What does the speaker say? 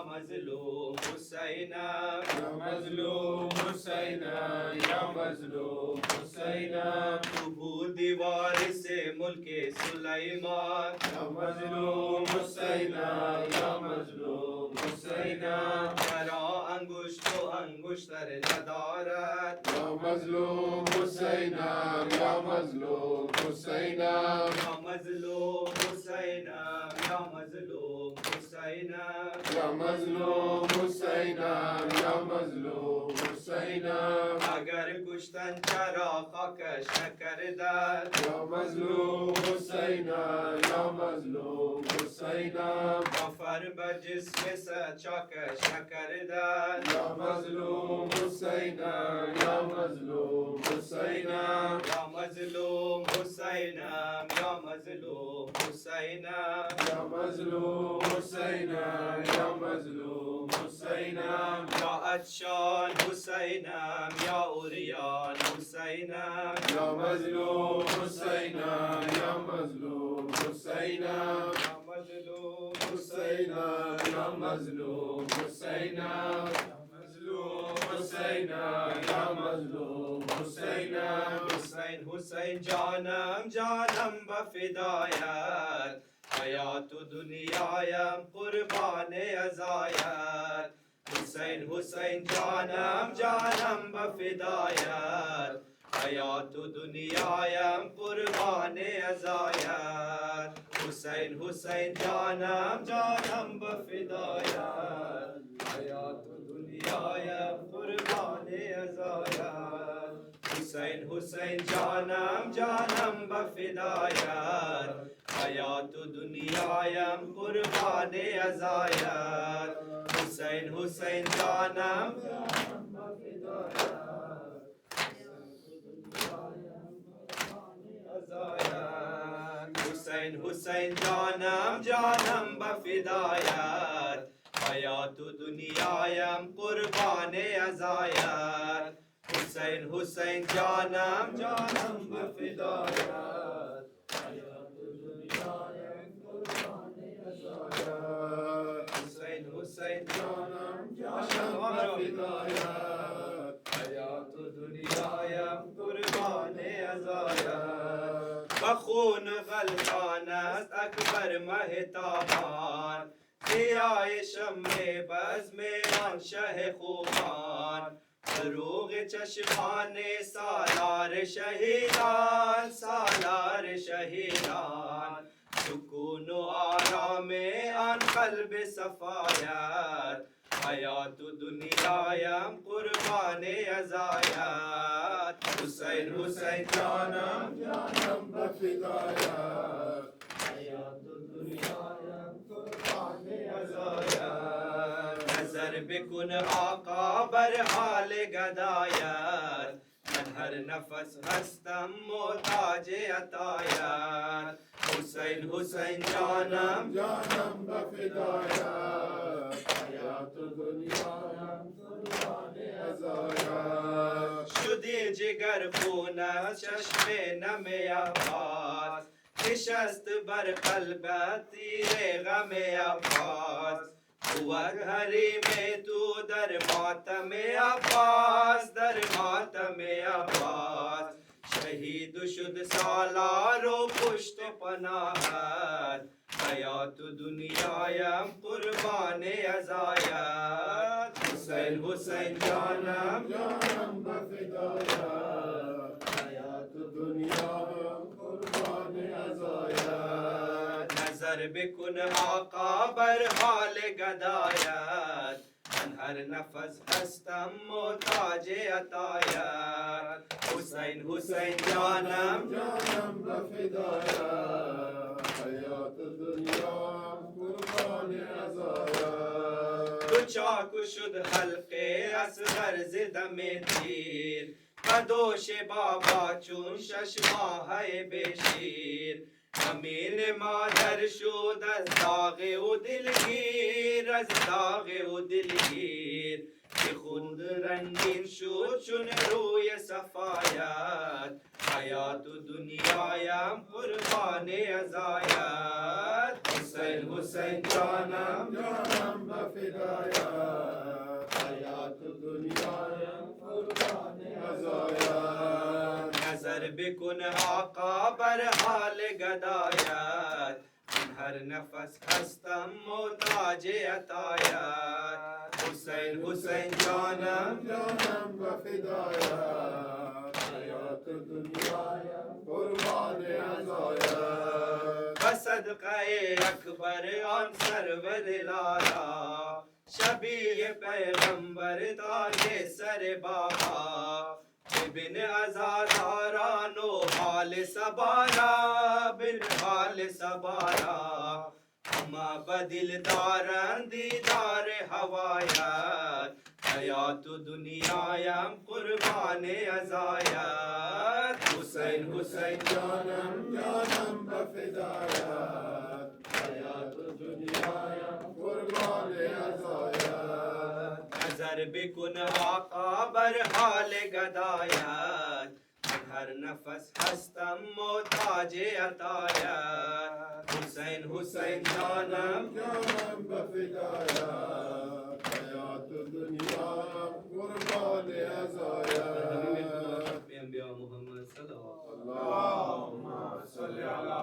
مظلوم حسینم یا مظلوم حسینم یا مظلوم حسینم تو بودی وارث ملک سلیمان یا مظلوم حسینم یا مظلوم حسینم مرا انگشت و انگشتر ندارد یا مظلوم حسینم یا مظلوم حسینم یا مظلوم حسینم یا مظلوم حسینم یا مظلوم حسینم یا مظلوم حسینم اگر کشتن چرا خاکش نکردند یا مظلوم حسینم یا مظلوم حسینم کافر به جسم صد چاکش نکردند یا مظلوم حسینم یا مظلوم حسینم یا مظلوم حسینم یا مظلوم حسینم یا مظلوم حسینم یا مظلوم حسینم یا عطشان حسینم یا اوریان حسینم یا مظلوم حسینم یا مظلوم حسینم یا مظلوم حسینم یا مظلوم حسینم مظلوم حسینم یا مظلوم حسینم حسین حسین جانم جانم به فدایت حیات و دنیایم قربان ازایت حسین حسین جانم جانم به فدایت حیات و دنیایم قربان ازایت حسین حسین جانم جانم به فدایت حیات و دنیایم قربان ازایت حسین حسین جانم جانم به فدایت حیات و دنیایم قربان ازایت حسین حسین جانم جانم به فدایت حسین حسین جانم جانم به فدایت حیات و دنیایم قربان ازایت حسین حسین جانم جانم به فدایت حیات و دنیایم قربان ازایت حسین حسین جانم جانم به فدایت حیات و دنیایم قربان ازایت و خون غلطان است اکبر مهتابان ضیای شمع بزم آن شه خوبان فروغ چشمان سالار شهیدان سالار شهیدان سکون و آرام آن قلب صفایت حیات و دنیایم قربان ازایت حسین حسین جانم جانم به فدایت حیات و دنیایم قربان ازایت نظر بکن آقا بر حال گدایت من هر نفس هستم محتاج عطایت حسین حسین جانم جانم به فدایت حیات و دنیایم قربان ازایت شدی جگر خون از چشم نم عباس نشست بر قلبت تیر غم عباس قوت حریم تو در ماتم عباس در ماتم عباس شهید و شد سالار و پشت پناهت حیات و دنیایم قربان ازایت حسین حسین جانم جانم به فدایت حیات و دنیایم قربان ازایت نظر بکن آقا بر حال گدایت من هر نفس هستم محتاج عطایت حسین حسین جانم جانم به فدایت حیات و دنیایم قربان ازایت دو چاک شد حلقه اصغر ز دم تیر و دوش بابا چون شش ماهه بشیر امین مادر شد از داغ و دلگیر از داغ و دلگیر که خود رنگین شد چون روی صفایت حیات دنیایم قربان ازایت حسین حسین جانم جانم به فدایت حیات دنیایم قربان ازایت نظر بکن آقا بر حال گدایت من هر نفس هستم محتاج عطایت حسین حسین جانم جانم به فدایت حیات دنیایم قربان ازایت و صدقه اکبر آن سرور لالا شبیه پیغمبر تاج سر بابا ببین عزاداران و حال سبارا بن حال سبارا اما بدل دارن دیدار هوایت حیات دنیایم قربان ازایت حسین حسین جانم جانم به فدایت حیات دنیایم قربان ازایت نظر بکن آقا بر حال گدایت من هر نفس هستم محتاج عطایت حسین حسین جانم جانم به فدایت حیات دنیایم قربان